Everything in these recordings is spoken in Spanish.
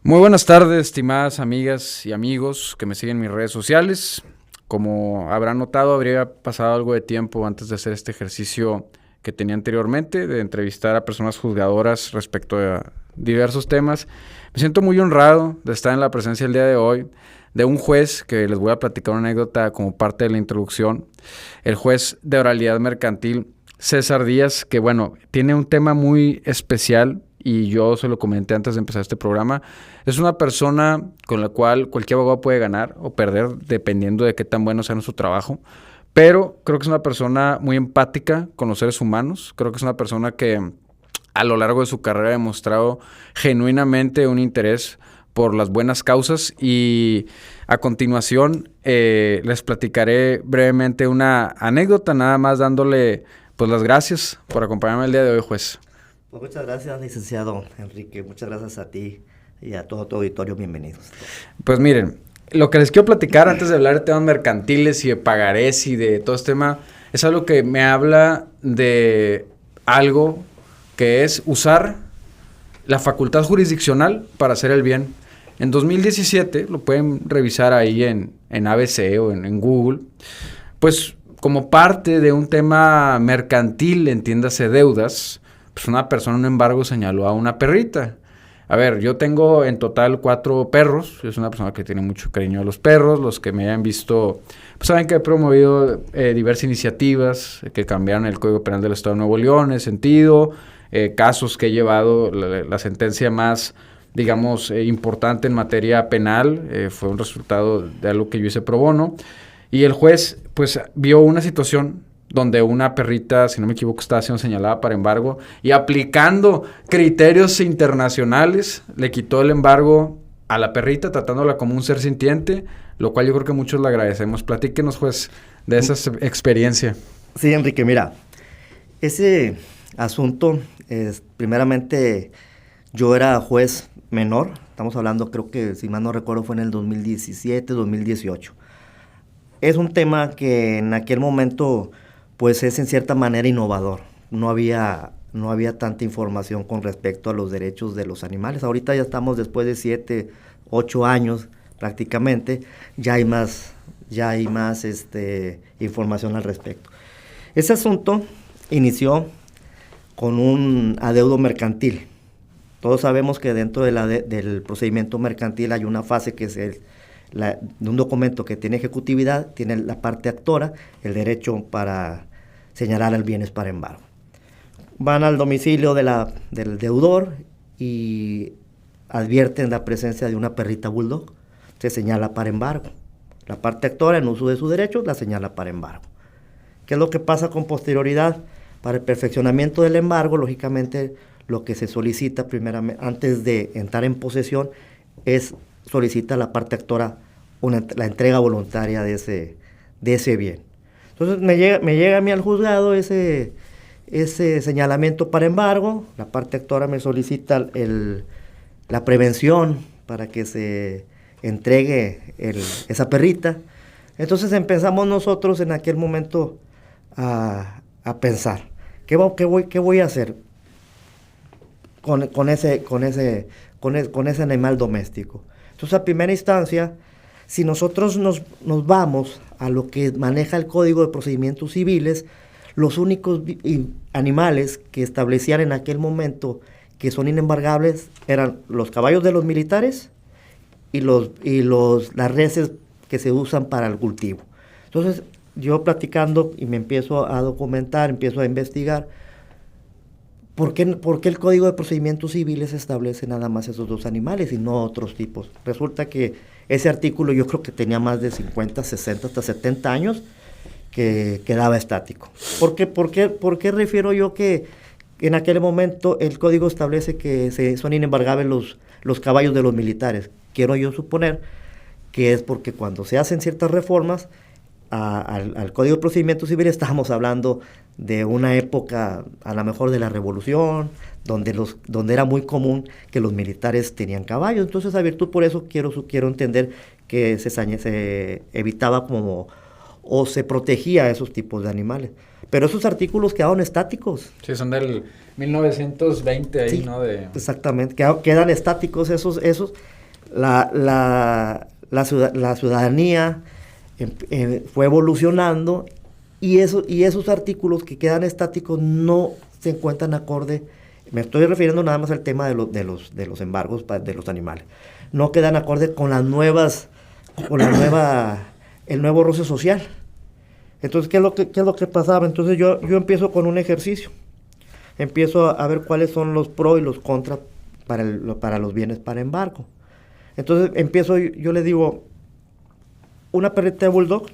Muy buenas tardes, estimadas amigas y amigos que me siguen en mis redes sociales. Como habrán notado, habría pasado algo de tiempo antes de hacer este ejercicio que tenía anteriormente, de entrevistar a personas juzgadoras respecto a diversos temas. Me siento muy honrado de estar en la presencia el día de hoy de un juez que les voy a platicar una anécdota como parte de la introducción. El juez de oralidad mercantil, César Díaz, que bueno, tiene un tema muy especial y yo se lo comenté antes de empezar este programa. Es una persona con la cual cualquier abogado puede ganar o perder dependiendo de qué tan bueno sea su trabajo, pero creo que es una persona muy empática con los seres humanos. Creo que es una persona que a lo largo de su carrera ha demostrado genuinamente un interés por las buenas causas y a continuación les platicaré brevemente una anécdota, nada más dándole pues las gracias por acompañarme el día de hoy, juez. Pues muchas gracias, licenciado Enrique. Muchas gracias a ti y a todo tu auditorio. Bienvenidos. Pues miren, lo que les quiero platicar antes de hablar de temas mercantiles y de pagarés y de todo este tema, es algo que me habla de algo que es usar la facultad jurisdiccional para hacer el bien. En 2017, lo pueden revisar ahí en ABC o en Google, pues como parte de un tema mercantil, entiéndase deudas, pues una persona en un embargo señaló a una perrita. A ver, yo tengo en total 4 perros. Yo soy una persona que tiene mucho cariño a los perros. Los que me hayan visto, pues saben que he promovido diversas iniciativas que cambiaron el Código Penal del Estado de Nuevo León en ese sentido. Casos que he llevado, la sentencia más, digamos, importante en materia penal. Fue un resultado de algo que yo hice pro bono. Y el juez, pues, vio una situación donde una perrita, si no me equivoco, estaba siendo señalada para embargo y aplicando criterios internacionales, le quitó el embargo a la perrita, tratándola como un ser sintiente, lo cual yo creo que muchos le agradecemos. Platíquenos, juez, de esa experiencia. Sí, Enrique, mira, ese asunto, primeramente, yo era juez menor, estamos hablando, creo que, si mal no recuerdo, fue en el 2017, 2018. Es un tema que en aquel momento pues es en cierta manera innovador. No había tanta información con respecto a los derechos de los animales. Ahorita ya estamos después de 7, 8 años prácticamente, ya hay más información al respecto. Ese asunto inició con un adeudo mercantil. Todos sabemos que dentro del procedimiento mercantil hay una fase que es de un documento que tiene ejecutividad, tiene la parte actora, el derecho para señalar el bienes para embargo. Van al domicilio del deudor y advierten la presencia de una perrita bulldog, se señala para embargo. La parte actora, en uso de sus derechos, la señala para embargo. ¿Qué es lo que pasa con posterioridad? Para el perfeccionamiento del embargo, lógicamente, lo que se solicita primeramente, antes de entrar en posesión, solicita la parte actora la entrega voluntaria de ese bien. Entonces me llega a mí al juzgado ese señalamiento para embargo, la parte actora me solicita la prevención para que se entregue esa perrita. Entonces empezamos nosotros en aquel momento a pensar, ¿qué voy a hacer con ese animal doméstico? Entonces, a primera instancia, si nosotros nos vamos a lo que maneja el Código de Procedimientos Civiles, los únicos animales que establecían en aquel momento que son inembargables eran los caballos de los militares y las reses que se usan para el cultivo. Entonces, yo platicando y me empiezo a documentar, empiezo a investigar, ¿por qué el Código de Procedimientos Civiles establece nada más esos 2 animales y no otros tipos? Resulta que ese artículo yo creo que tenía más de 50, 60, hasta 70 años que quedaba estático. ¿Por qué refiero yo que en aquel momento el Código establece que son inembargables los caballos de los militares? Quiero yo suponer que es porque cuando se hacen ciertas reformas al Código de Procedimientos Civiles, estamos hablando de una época, a lo mejor de la Revolución, donde era muy común que los militares tenían caballos. Entonces, a virtud por eso quiero entender que se evitaba o se protegía a esos tipos de animales. Pero esos artículos quedaron estáticos. Sí, son del 1920 ahí, sí, ¿no? Exactamente, quedan estáticos esos. la ciudadanía fue evolucionando y esos artículos que quedan estáticos no se encuentran acorde. Me estoy refiriendo nada más al tema de los embargos de los animales. No quedan acorde con el nuevo roce social. Entonces, ¿qué es lo que pasaba? Entonces yo empiezo con un ejercicio. Empiezo a ver cuáles son los pros y los contras para los bienes para embargo. Entonces yo le digo, una perrita de bulldog,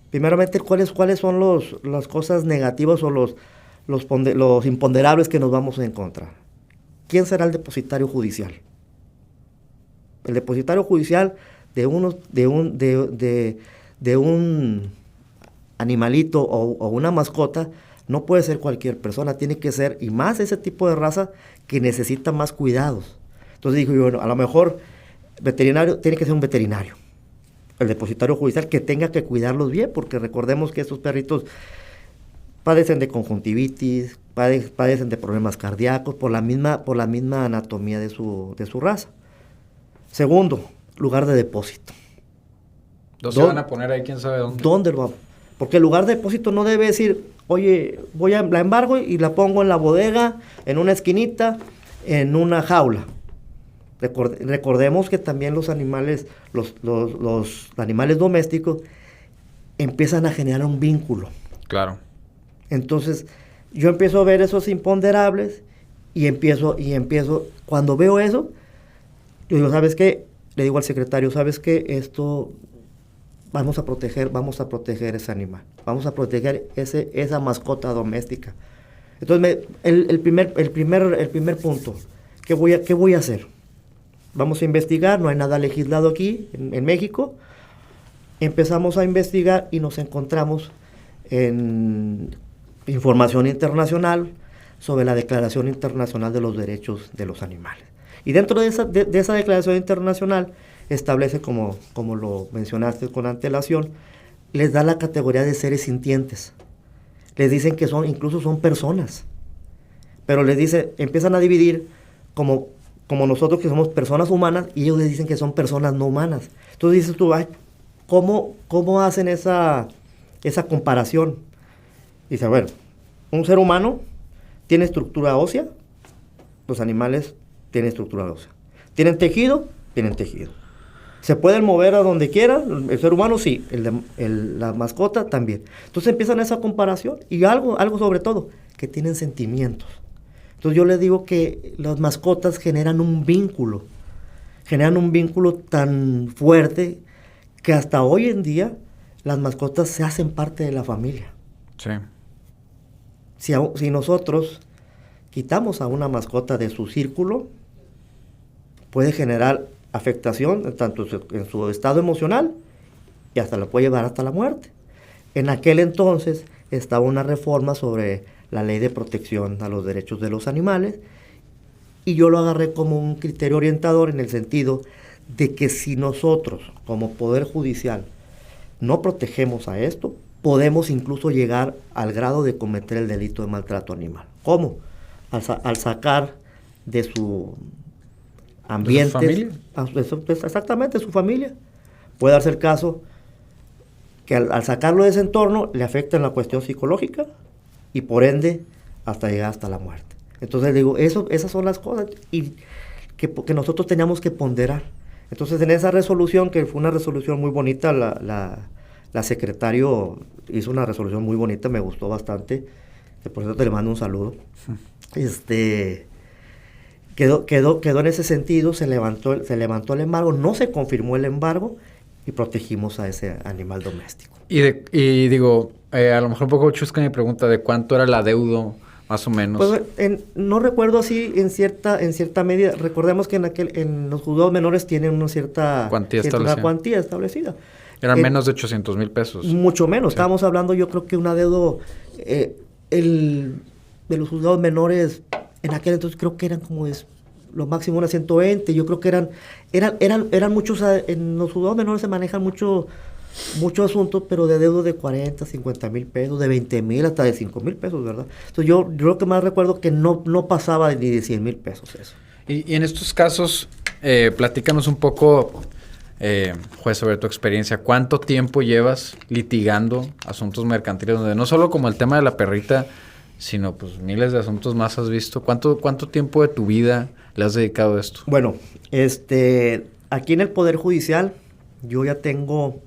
primeramente, ¿cuáles son las cosas negativas o los imponderables que nos vamos a encontrar? ¿Quién será el depositario judicial? El depositario judicial de un animalito o una mascota no puede ser cualquier persona, tiene que ser, y más ese tipo de raza que necesita más cuidados. Entonces digo yo, bueno, a lo mejor veterinario tiene que ser un veterinario, el depositario judicial que tenga que cuidarlos bien, porque recordemos que estos perritos padecen de conjuntivitis, padecen de problemas cardíacos por la misma anatomía de su raza. Segundo, lugar de depósito. ¿Dónde van a poner ahí? ¿Quién sabe dónde? ¿Dónde lo vamos? Porque el lugar de depósito no debe decir, oye, la embargo y la pongo en la bodega, en una esquinita, en una jaula. Recordemos que también los animales domésticos empiezan a generar un vínculo. Claro. Entonces, yo empiezo a ver esos imponderables y empiezo, cuando veo eso, yo digo, ¿sabes qué? Le digo al secretario, ¿sabes qué? Esto vamos a proteger ese animal, vamos a proteger esa mascota doméstica. Entonces, el primer punto, ¿qué voy a hacer? Vamos a investigar, no hay nada legislado aquí en México. Empezamos a investigar y nos encontramos en información internacional sobre la Declaración Internacional de los Derechos de los Animales. Y dentro de esa declaración internacional establece, como lo mencionaste con antelación, les da la categoría de seres sintientes. Les dicen que incluso son personas. Pero les dice, empiezan a dividir como nosotros que somos personas humanas y ellos les dicen que son personas no humanas. Entonces dices tú, ay, ¿cómo hacen esa comparación? Dice, bueno, un ser humano tiene estructura ósea, los animales tienen estructura ósea. ¿Tienen tejido? Tienen tejido. ¿Se pueden mover a donde quieran? El ser humano sí, la mascota también. Entonces empiezan esa comparación y algo sobre todo, que tienen sentimientos. Entonces yo les digo que las mascotas generan un vínculo tan fuerte que hasta hoy en día las mascotas se hacen parte de la familia. Sí. Si nosotros quitamos a una mascota de su círculo, puede generar afectación tanto en su estado emocional y hasta la puede llevar hasta la muerte. En aquel entonces estaba una reforma sobre la ley de protección a los derechos de los animales y yo lo agarré como un criterio orientador en el sentido de que si nosotros como Poder Judicial no protegemos a esto, podemos incluso llegar al grado de cometer el delito de maltrato animal. ¿Cómo? Al sacar de su ambiente, ¿De su familia? Exactamente, de su familia. Puede darse el caso que al sacarlo de ese entorno le afecta en la cuestión psicológica y por ende hasta llegar hasta la muerte. Entonces digo, esas son las cosas y que nosotros teníamos que ponderar. Entonces en esa resolución, que fue una resolución muy bonita, la secretario hizo una resolución muy bonita, me gustó bastante, que por eso te le mando un saludo. Quedó en ese sentido, se levantó el embargo, no se confirmó el embargo y protegimos a ese animal doméstico. Y digo, a lo mejor un poco chusca mi pregunta de cuánto era el adeudo, más o menos. Pues no recuerdo así en cierta medida. Recordemos que en los juzgados menores tienen una cierta cuantía establecida. Eran menos de 800,000 pesos. Mucho menos. Sí. Estábamos hablando, yo creo que un adeudo de los juzgados menores en aquel entonces creo que eran como lo máximo unas 120. Yo creo que eran muchos. En los juzgados menores se manejan mucho asuntos, pero de adeudo de 40, 50,000 pesos, de 20,000 hasta de 5,000 pesos, ¿verdad? Entonces yo lo que más recuerdo que no pasaba ni de 100,000 pesos eso. Y en estos casos, Platícanos un poco, juez, sobre tu experiencia. ¿Cuánto tiempo llevas litigando asuntos mercantiles? Donde no solo como el tema de la perrita, sino pues miles de asuntos más has visto. ¿Cuánto tiempo de tu vida le has dedicado a esto? Bueno, aquí en el Poder Judicial, yo ya tengo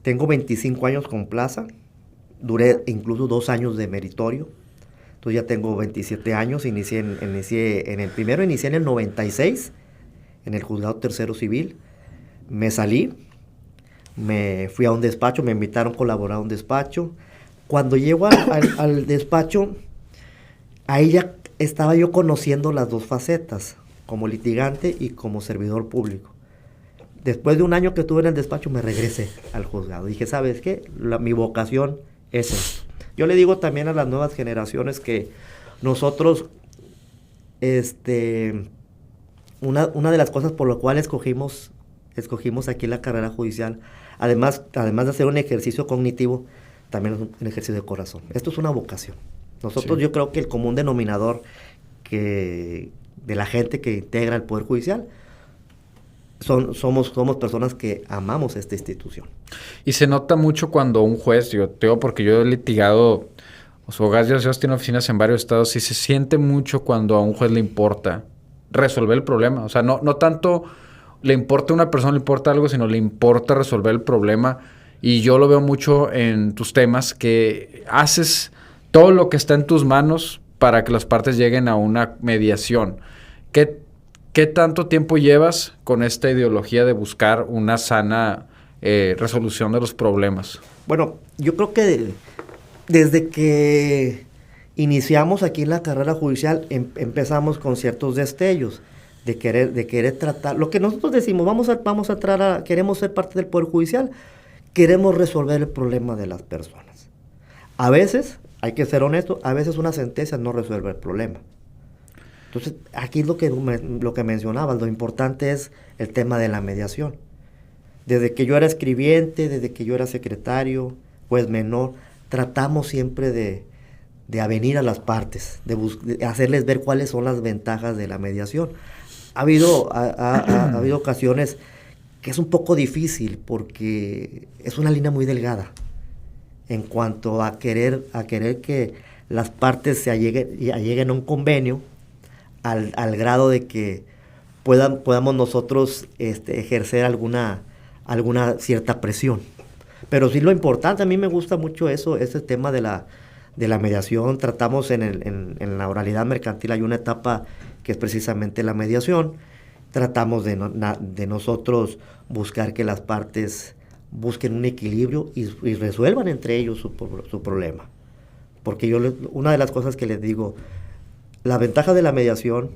25 años con plaza. Duré incluso 2 años de meritorio. Entonces ya tengo 27 años. Inicié en el 96, en el Juzgado Tercero Civil. Me salí, me fui a un despacho, me invitaron a colaborar a un despacho. Cuando llego al despacho, ahí ya estaba yo conociendo las dos facetas, como litigante y como servidor público. Después de un año que estuve en el despacho, me regresé al juzgado. Dije, ¿sabes qué? Mi vocación es esto. Yo le digo también a las nuevas generaciones que nosotros, una de las cosas por las cuales escogimos aquí la carrera judicial, además de hacer un ejercicio cognitivo, también es un ejercicio de corazón. Esto es una vocación. Nosotros, sí. Yo creo que el común denominador de la gente que integra el Poder Judicial somos personas que amamos esta institución. Y se nota mucho cuando un juez, yo te digo porque yo he litigado, gracias a Dios tiene oficinas en varios estados, y se siente mucho cuando a un juez le importa resolver el problema. O sea, no tanto le importa a una persona, le importa algo, sino le importa resolver el problema. Y yo lo veo mucho en tus temas, que haces todo lo que está en tus manos para que las partes lleguen a una mediación. ¿Qué tanto tiempo llevas con esta ideología de buscar una sana resolución de los problemas? Bueno, yo creo que desde que iniciamos aquí en la carrera judicial empezamos con ciertos destellos de querer tratar, lo que nosotros decimos, queremos ser parte del Poder Judicial, queremos resolver el problema de las personas. A veces, hay que ser honesto, a veces una sentencia no resuelve el problema. Entonces, aquí es lo que mencionabas, lo importante es el tema de la mediación. Desde que yo era escribiente, desde que yo era secretario, juez menor, tratamos siempre de avenir a las partes, de hacerles ver cuáles son las ventajas de la mediación. Ha habido ocasiones que es un poco difícil porque es una línea muy delgada en cuanto a querer que las partes se alleguen a un convenio al grado de que podamos nosotros ejercer alguna cierta presión. Pero sí, lo importante, a mí me gusta mucho ese tema de la mediación. Tratamos en la oralidad mercantil, hay una etapa que es precisamente la mediación. Tratamos de nosotros buscar que las partes busquen un equilibrio y resuelvan entre ellos su problema. Porque una de las cosas que les digo, la ventaja de la mediación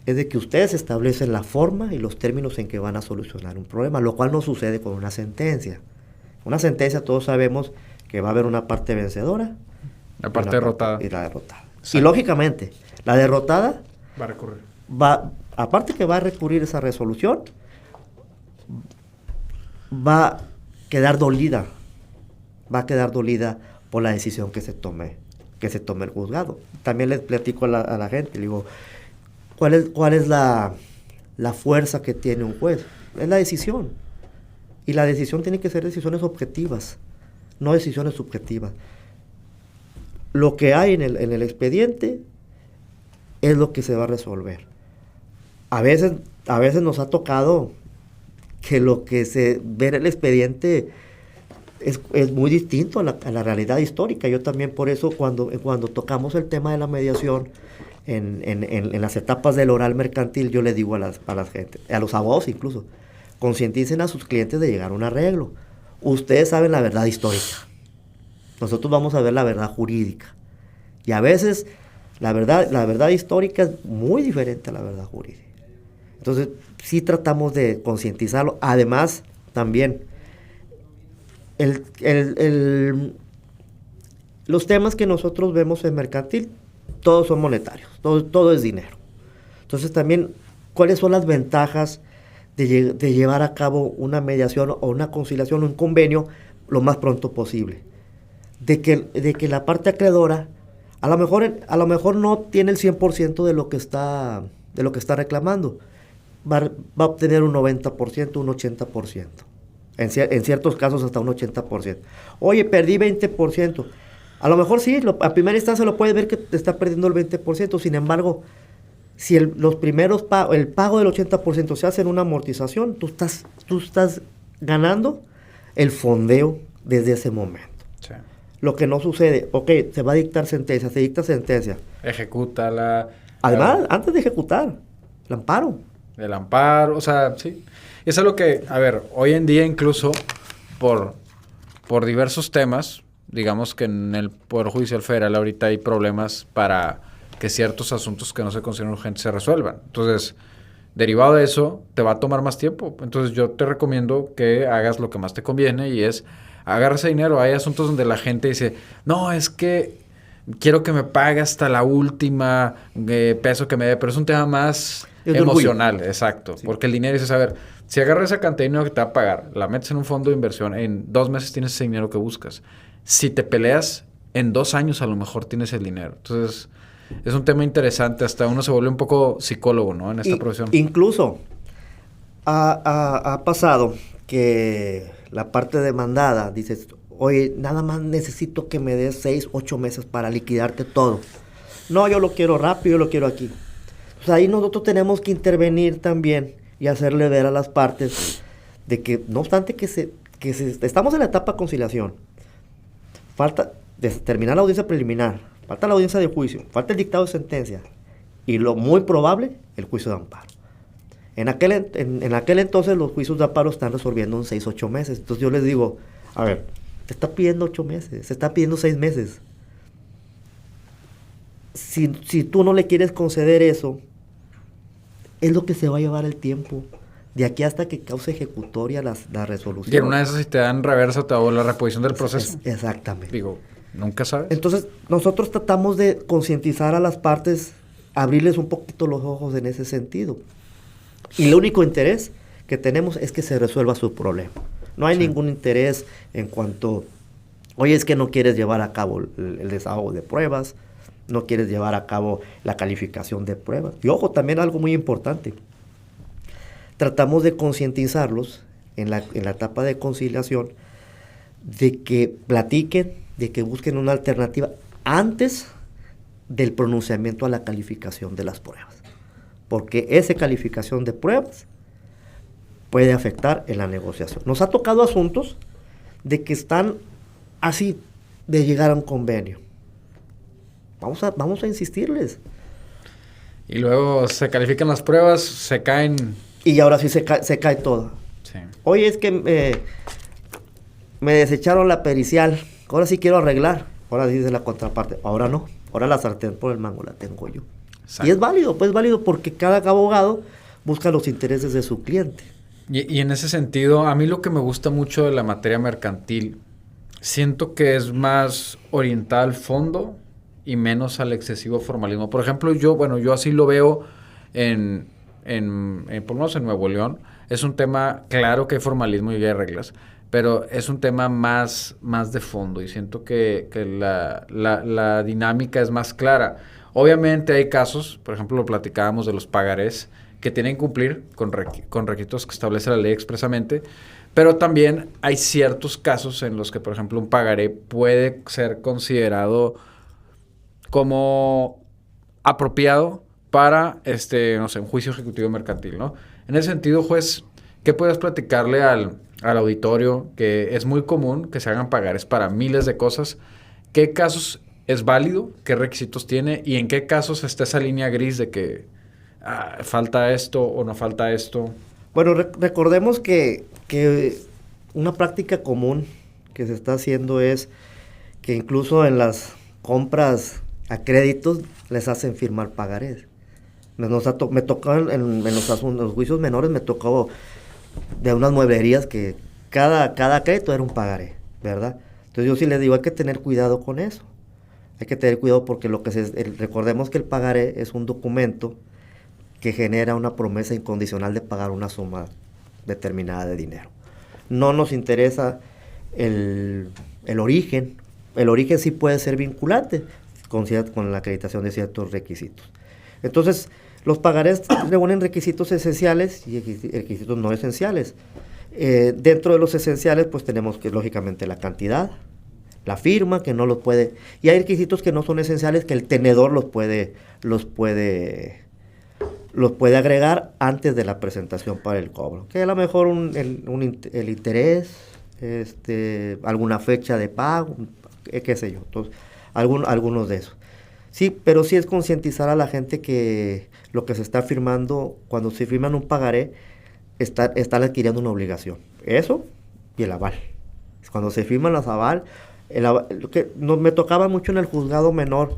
es de que ustedes establecen la forma y los términos en que van a solucionar un problema, lo cual no sucede con una sentencia. Una sentencia, todos sabemos que va a haber una parte vencedora, la parte derrotada y la derrotada. Sí. Y lógicamente, la derrotada va a recurrir. Aparte que va a recurrir esa resolución, va a quedar dolida por la decisión que se tome el juzgado. También les platico a la gente, le digo, ¿cuál es la fuerza que tiene un juez? Es la decisión. Y la decisión tiene que ser decisiones objetivas, no decisiones subjetivas. Lo que hay en el expediente es lo que se va a resolver. A veces nos ha tocado que lo que se ve en el expediente es muy distinto a la realidad histórica. Yo también, por eso, cuando tocamos el tema de la mediación en las etapas del oral mercantil, yo le digo a la gente, a los abogados incluso, concienticen a sus clientes de llegar a un arreglo. Ustedes saben la verdad histórica. Nosotros vamos a ver la verdad jurídica. Y a veces la verdad histórica es muy diferente a la verdad jurídica. Entonces, sí tratamos de concientizarlo. Además, también, los temas que nosotros vemos en mercantil, todos son monetarios, todo es dinero. Entonces, también, ¿cuáles son las ventajas de llevar a cabo una mediación o una conciliación o un convenio lo más pronto posible? De que la parte acreedora, a lo mejor no tiene el 100% de lo que está reclamando, va a obtener un 90%, un 80%. En ciertos casos hasta un 80%. Oye, perdí 20%. A lo mejor sí, a primera instancia lo puedes ver que te está perdiendo el 20%. Sin embargo, si el pago del 80% se hace en una amortización, tú estás ganando el fondeo desde ese momento. Sí. Lo que no sucede, ok, se va a dictar sentencia, se dicta sentencia. Ejecútala. Además, antes de ejecutar, el amparo. El amparo, o sea, sí. Es algo que, a ver, hoy en día incluso por diversos temas, digamos que en el Poder Judicial Federal ahorita hay problemas para que ciertos asuntos que no se consideran urgentes se resuelvan. Entonces, derivado de eso, te va a tomar más tiempo. Entonces, yo te recomiendo que hagas lo que más te conviene y es agarra ese dinero. Hay asuntos donde la gente dice, no, es que quiero que me pague hasta la última peso que me dé, pero es un tema más emocional, exacto. Sí. Porque el dinero dices, a ver, si agarras esa cantidad de dinero que te va a pagar, la metes en un fondo de inversión, en 2 meses tienes ese dinero que buscas. Si te peleas, en 2 años a lo mejor tienes el dinero. Entonces, es un tema interesante. Hasta uno se vuelve un poco psicólogo, ¿no? En esta profesión. Incluso ha pasado que la parte demandada dices, oye, nada más necesito que me des 6, 8 meses para liquidarte todo. No, yo lo quiero rápido, yo lo quiero aquí. Pues ahí nosotros tenemos que intervenir también y hacerle ver a las partes de que, no obstante estamos en la etapa de conciliación, falta terminar la audiencia preliminar, falta la audiencia de juicio, falta el dictado de sentencia y lo muy probable, el juicio de amparo. En aquel entonces los juicios de amparo están resolviendo en 6, 8 meses. Entonces yo les digo, a ver, te está pidiendo 8 meses, se está pidiendo 6 meses. Si tú no le quieres conceder eso, es lo que se va a llevar el tiempo. De aquí hasta que cause ejecutoria la resolución. Y en una de esas, si te dan reversa o la reposición del proceso. Exactamente. Digo, nunca sabes. Entonces, nosotros tratamos de concientizar a las partes, abrirles un poquito los ojos en ese sentido. Y el único interés que tenemos es que se resuelva su problema. No hay ningún interés en cuanto, oye, es que no quieres llevar a cabo el desahogo de pruebas, no quieres llevar a cabo la calificación de pruebas. Y ojo, también algo muy importante. Tratamos de concientizarlos en la etapa de conciliación de que platiquen, de que busquen una alternativa antes del pronunciamiento a la calificación de las pruebas. Porque esa calificación de pruebas puede afectar en la negociación. Nos ha tocado asuntos de que están así de llegar a un convenio. Vamos a insistirles. Y luego se califican las pruebas, se caen. Y ahora sí se cae todo. Sí. Oye, es que me desecharon la pericial. Ahora sí quiero arreglar. Ahora dice la contraparte. Ahora no. Ahora la sartén por el mango la tengo yo. Exacto. Y es válido porque cada abogado busca los intereses de su cliente. Y en ese sentido, a mí lo que me gusta mucho de la materia mercantil, siento que es más orientada al fondo y menos al excesivo formalismo. Por ejemplo, yo así lo veo por lo menos en Nuevo León. Es un tema, claro que hay formalismo y hay reglas, pero es un tema más de fondo y siento que la dinámica es más clara. Obviamente hay casos, por ejemplo, lo platicábamos de los pagarés, que tienen que cumplir con requisitos que establece la ley expresamente, pero también hay ciertos casos en los que, por ejemplo, un pagaré puede ser considerado como apropiado para, no sé, un juicio ejecutivo mercantil, ¿no? En ese sentido, juez, ¿qué puedes platicarle al auditorio? Que es muy común que se hagan pagares para miles de cosas. ¿Qué casos es válido? ¿Qué requisitos tiene? ¿Y en qué casos está esa línea gris de que falta esto o no falta esto? Bueno, recordemos que una práctica común que se está haciendo es que incluso en las compras a créditos les hacen firmar pagarés. Me tocó en los juicios menores, me tocó de unas mueblerías que cada crédito era un pagaré, ¿verdad? Entonces yo sí les digo, hay que tener cuidado con eso. Hay que tener cuidado porque recordemos que el pagaré es un documento que genera una promesa incondicional de pagar una suma determinada de dinero. No nos interesa el origen. El origen sí puede ser vinculante con la acreditación de ciertos requisitos. Entonces, Los pagarés reúnen requisitos esenciales y requisitos no esenciales. Dentro de los esenciales, pues tenemos que, lógicamente, la cantidad, la firma, que no los puede... Y hay requisitos que no son esenciales, que el tenedor los puede agregar antes de la presentación para el cobro. Que a lo mejor el interés, alguna fecha de pago, qué sé yo. Entonces, algunos de esos. Sí, pero sí es concientizar a la gente que lo que se está firmando, cuando se firman un pagaré, están adquiriendo una obligación. Eso y el aval. Cuando se firman los aval, me tocaba mucho en el juzgado menor,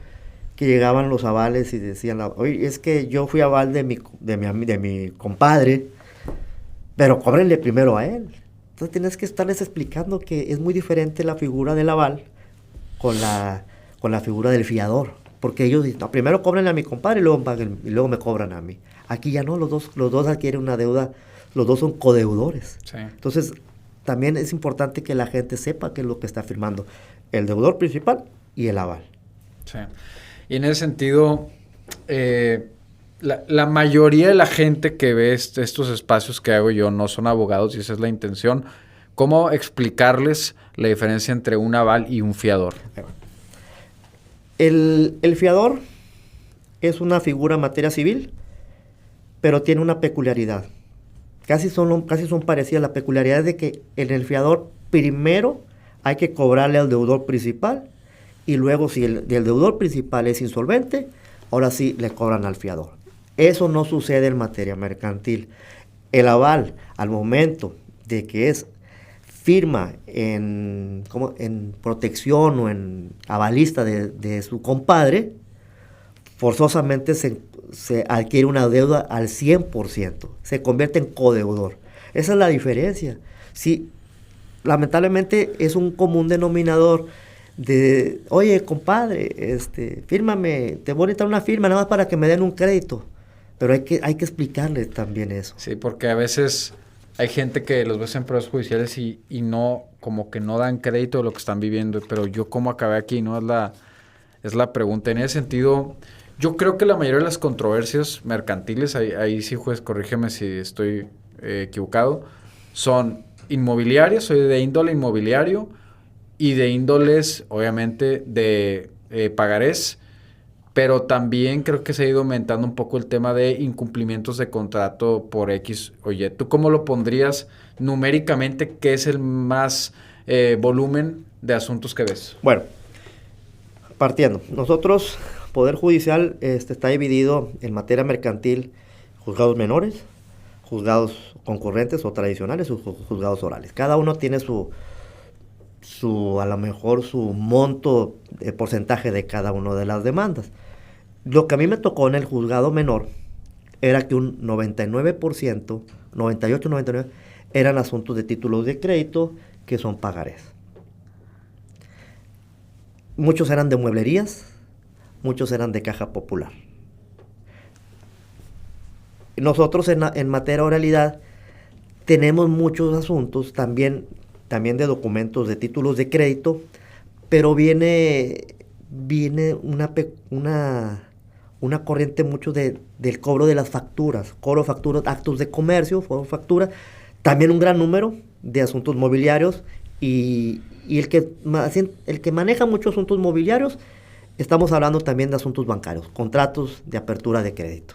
que llegaban los avales y decían, oye, es que yo fui aval de mi compadre, pero cóbrenle primero a él. Entonces tienes que estarles explicando que es muy diferente la figura del aval con la figura del fiador. Porque ellos dicen, no, primero cóbrenle a mi compadre y luego me cobran a mí. Aquí ya no, los dos adquieren una deuda, los dos son codeudores. Sí. Entonces, también es importante que la gente sepa qué es lo que está firmando. El deudor principal y el aval. Sí. Y en ese sentido, la mayoría de la gente que ve estos espacios que hago yo no son abogados y esa es la intención. ¿Cómo explicarles la diferencia entre un aval y un fiador? El fiador es una figura en materia civil, pero tiene una peculiaridad. Casi son parecidas. La peculiaridad es de que en el fiador primero hay que cobrarle al deudor principal y luego si el deudor principal es insolvente, ahora sí le cobran al fiador. Eso no sucede en materia mercantil. El aval, al momento de que es firma en protección o en avalista de su compadre, forzosamente se adquiere una deuda al 100%, se convierte en codeudor. Esa es la diferencia. Sí, lamentablemente es un común denominador de, oye, compadre, fírmame, te voy a necesitar una firma nada más para que me den un crédito. Pero hay que explicarle también eso. Sí, porque a veces hay gente que los ves en pruebas judiciales y no, como que no dan crédito de lo que están viviendo, pero yo cómo acabé aquí, ¿no? Es la pregunta. En ese sentido, yo creo que la mayoría de las controversias mercantiles, ahí sí, juez, corrígeme si estoy equivocado, son inmobiliarias, soy de índole inmobiliario y de índoles, obviamente, de pagarés, pero también creo que se ha ido aumentando un poco el tema de incumplimientos de contrato por X o Y. ¿Tú cómo lo pondrías numéricamente? ¿Qué es el más volumen de asuntos que ves? Bueno, partiendo. Nosotros, Poder Judicial, está dividido en materia mercantil, juzgados menores, juzgados concurrentes o tradicionales, o juzgados orales. Cada uno tiene a lo mejor su monto, porcentaje de cada una de las demandas. Lo que a mí me tocó en el juzgado menor era que un 99%, 98, 99, eran asuntos de títulos de crédito que son pagarés. Muchos eran de mueblerías, muchos eran de caja popular. Nosotros en materia de oralidad tenemos muchos asuntos también de documentos de títulos de crédito, pero viene una corriente mucho del cobro de las facturas, actos de comercio, factura, también un gran número de asuntos mobiliarios y el que maneja muchos asuntos mobiliarios, estamos hablando también de asuntos bancarios, contratos de apertura de crédito.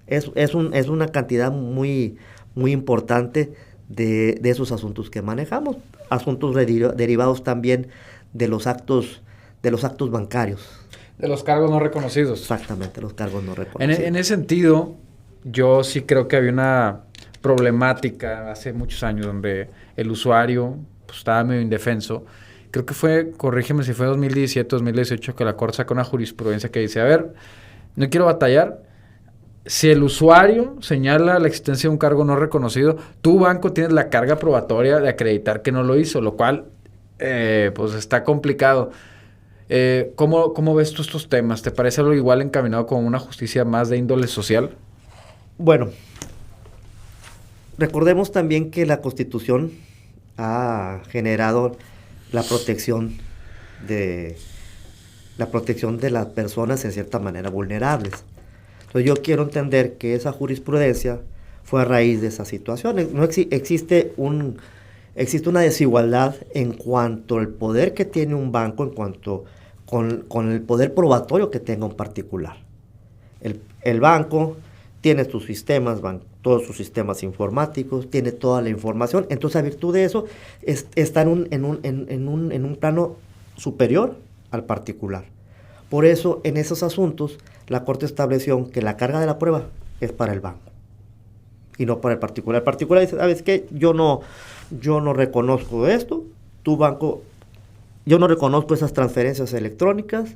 Es una cantidad muy, muy importante de esos asuntos que manejamos, asuntos derivados también de los actos bancarios. De los cargos no reconocidos. Exactamente, los cargos no reconocidos. En ese sentido, yo sí creo que había una problemática hace muchos años donde el usuario pues, estaba medio indefenso. Creo que fue, corrígeme si fue 2017, 2018, que la Corte sacó una jurisprudencia que dice, a ver, no quiero batallar. Si el usuario señala la existencia de un cargo no reconocido, tu banco tienes la carga probatoria de acreditar que no lo hizo, lo cual pues está complicado. ¿Cómo ves tú estos temas? ¿Te parece algo igual encaminado como una justicia más de índole social? Bueno, recordemos también que la Constitución ha generado la protección de las personas en cierta manera vulnerables. Entonces yo quiero entender que esa jurisprudencia fue a raíz de esa situación. No existe una desigualdad en cuanto al poder que tiene un banco, en cuanto con el poder probatorio que tenga un particular. El banco tiene sus sistemas, todos sus sistemas informáticos, tiene toda la información. Entonces, a virtud de eso, está en un plano superior al particular. Por eso, en esos asuntos, la Corte estableció que la carga de la prueba es para el banco y no para el particular. El particular dice, ¿sabes qué? Yo no reconozco esto, tu banco, yo no reconozco esas transferencias electrónicas,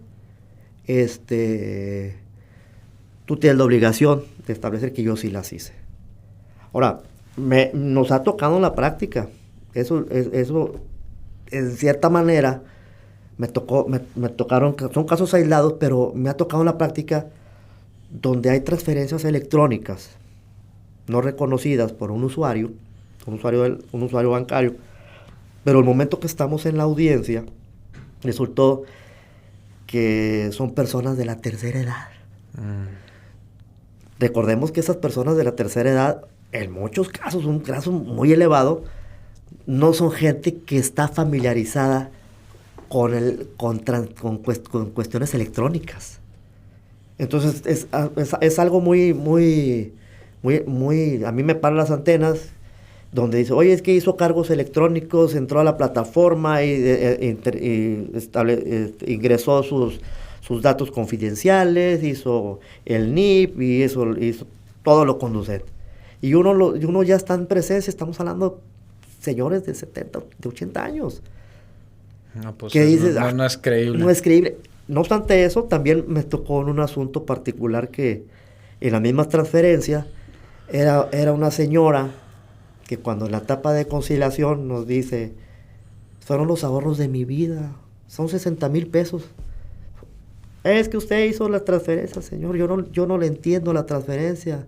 tú tienes la obligación de establecer que yo sí las hice. Ahora, nos ha tocado en la práctica, eso en cierta manera, me tocaron, son casos aislados, pero me ha tocado en la práctica donde hay transferencias electrónicas no reconocidas por un usuario bancario, pero el momento que estamos en la audiencia, resultó que son personas de la tercera edad. Recordemos que esas personas de la tercera edad, en muchos casos, un caso muy elevado, no son gente que está familiarizada con cuestiones electrónicas. Entonces es algo muy, a mí me paran las antenas, donde dice, oye, es que hizo cargos electrónicos, entró a la plataforma y ingresó sus datos confidenciales, hizo el NIP y hizo todo lo conducente. Y uno ya está en presencia, estamos hablando señores de 70, de 80 años. No, pues que dices, no es creíble. No es creíble. No obstante eso, también me tocó en un asunto particular que en la misma transferencia era una señora que cuando en la etapa de conciliación nos dice, fueron los ahorros de mi vida, son 60,000 pesos. Es que usted hizo la transferencia, señor, yo no le entiendo la transferencia.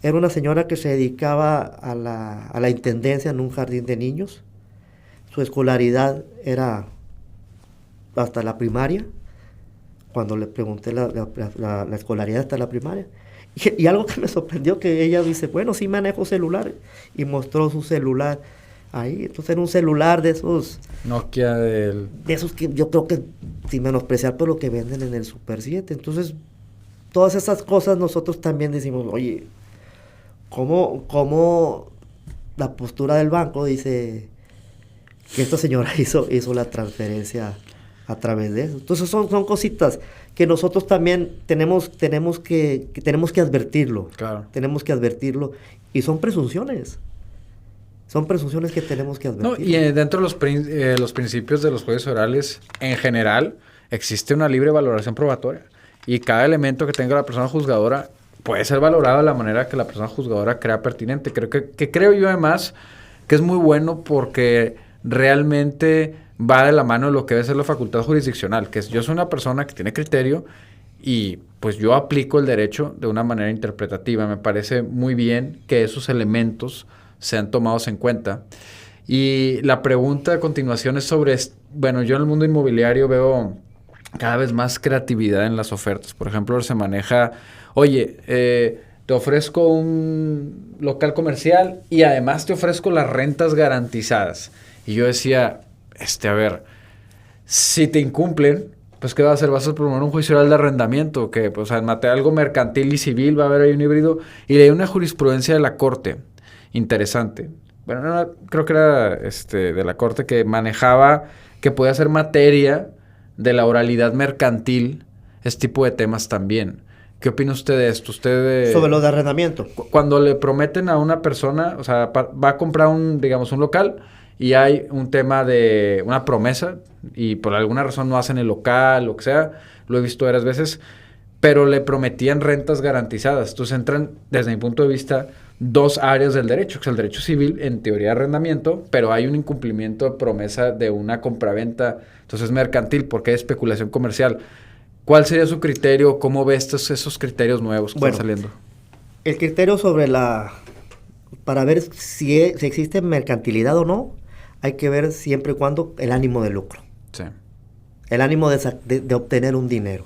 Era una señora que se dedicaba a la intendencia en un jardín de niños. Su escolaridad era hasta la primaria. Cuando le pregunté la escolaridad hasta la primaria. Y algo que me sorprendió, que ella dice, bueno, sí manejo celular. Y mostró su celular ahí. Entonces era un celular de esos... Nokia de esos que yo creo que, sin menospreciar, por lo que venden en el Super 7. Entonces, todas esas cosas nosotros también decimos, oye, ¿cómo la postura del banco dice que esta señora hizo la transferencia a través de eso? Entonces son cositas que nosotros también tenemos que advertirlo. Claro. Tenemos que advertirlo. Y son presunciones. Son presunciones que tenemos que advertir. No, y dentro de los principios de los juicios orales, en general, existe una libre valoración probatoria. Y cada elemento que tenga la persona juzgadora puede ser valorado de la manera que la persona juzgadora crea pertinente. Creo yo además que es muy bueno porque realmente va de la mano de lo que debe ser la facultad jurisdiccional, que es, yo soy una persona que tiene criterio y pues yo aplico el derecho de una manera interpretativa. Me parece muy bien que esos elementos sean tomados en cuenta. Y la pregunta a continuación es sobre, bueno, yo en el mundo inmobiliario veo cada vez más creatividad en las ofertas. Por ejemplo, se maneja, oye, te ofrezco un local comercial y además te ofrezco las rentas garantizadas. Y yo decía, a ver, si te incumplen, pues ¿qué va a hacer? ¿Vas a promover un juicio oral de arrendamiento? Que, pues, en materia algo mercantil y civil va a haber ahí un híbrido. Y leí una jurisprudencia de la Corte, interesante. Bueno, no, creo que era de la Corte, que manejaba que podía ser materia de la oralidad mercantil, este tipo de temas también. ¿Qué opina usted de esto? Sobre lo de arrendamiento. Cuando le prometen a una persona, o sea, va a comprar un local y hay un tema de una promesa y por alguna razón no hacen el local, lo que sea, lo he visto varias veces, pero le prometían rentas garantizadas. Entonces entran, desde mi punto de vista, dos áreas del derecho, que es el derecho civil, en teoría de arrendamiento, pero hay un incumplimiento de promesa de una compraventa, entonces mercantil, porque hay especulación comercial. ¿Cuál sería su criterio? ¿Cómo ve esos criterios nuevos que están saliendo? El criterio para ver si existe mercantilidad o no, hay que ver siempre y cuando el ánimo de lucro. Sí. El ánimo de obtener un dinero.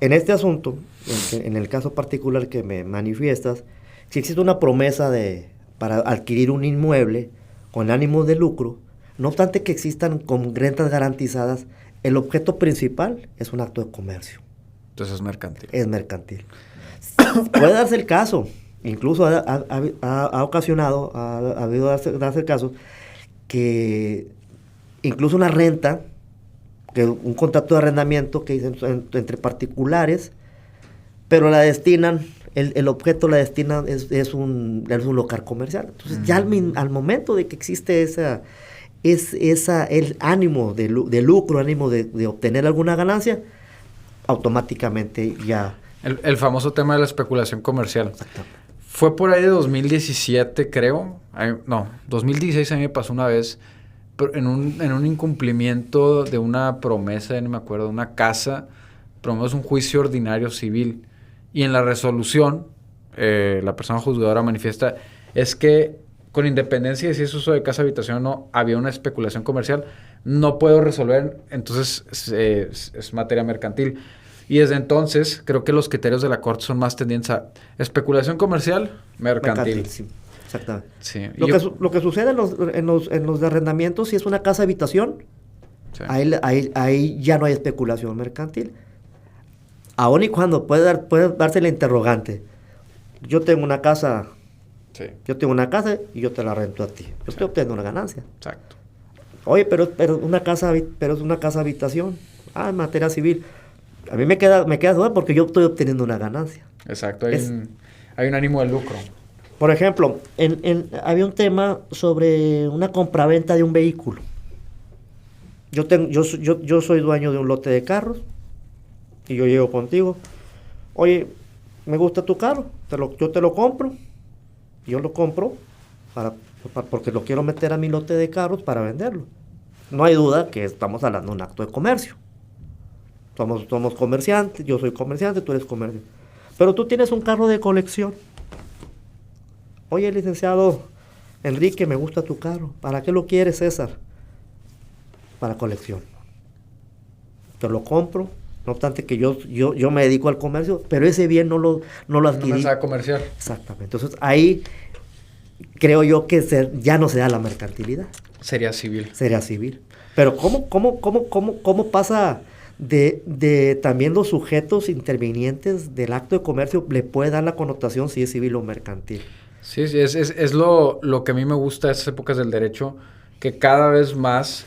en este asunto, en el caso particular que me manifiestas, si existe una promesa para adquirir un inmueble con ánimo de lucro, no obstante que existan con rentas garantizadas, el objeto principal es un acto de comercio. Entonces es mercantil. Es mercantil. Puede darse el caso, incluso ha ocasionado, ha habido darse el caso, que incluso una renta, que un contrato de arrendamiento que dicen entre particulares, pero la destinan, el objeto la destinan es un local comercial. Entonces ya al momento de que existe el ánimo de lucro, ánimo de obtener alguna ganancia, automáticamente ya... El famoso tema de la especulación comercial. Fue por ahí de 2017, creo. 2016 a mí me pasó una vez, en un incumplimiento de una promesa, ya no me acuerdo, de una casa, promovimos un juicio ordinario civil. Y en la resolución, la persona juzgadora manifiesta, es que con independencia de si es uso de casa habitación o no, había una especulación comercial, no puedo resolver, entonces es materia mercantil. Y desde entonces, creo que los criterios de la Corte son más tendientes a especulación comercial, mercantil. Sí, exactamente. Sí. Lo que sucede en los de arrendamientos, si es una casa habitación, sí, ahí ya no hay especulación mercantil. Aún y cuando puede darse la interrogante. Yo tengo una casa, sí, y yo te la rento a ti. Yo estoy obteniendo una ganancia. Exacto. Oye, pero es una casa habitación. En materia civil. A mí me queda duda porque yo estoy obteniendo una ganancia. Exacto, hay un ánimo de lucro. Por ejemplo, había un tema sobre una compraventa de un vehículo. Yo soy dueño de un lote de carros y yo llego contigo. Oye, me gusta tu carro, yo te lo compro. Yo lo compro porque lo quiero meter a mi lote de carros para venderlo. No hay duda que estamos hablando de un acto de comercio. Somos comerciantes, yo soy comerciante, tú eres comerciante. Pero tú tienes un carro de colección. Oye, licenciado Enrique, me gusta tu carro. ¿Para qué lo quieres, César? Para colección. Te lo compro, no obstante que yo me dedico al comercio, pero ese bien no lo adquirí. No mensaje comercial. Exactamente. Entonces, ahí creo yo que ya no se da la mercantilidad. Sería civil. Pero ¿cómo pasa de también los sujetos intervinientes del acto de comercio? Le puede dar la connotación si es civil o mercantil. Sí, es lo que a mí me gusta de estas épocas del derecho, que cada vez más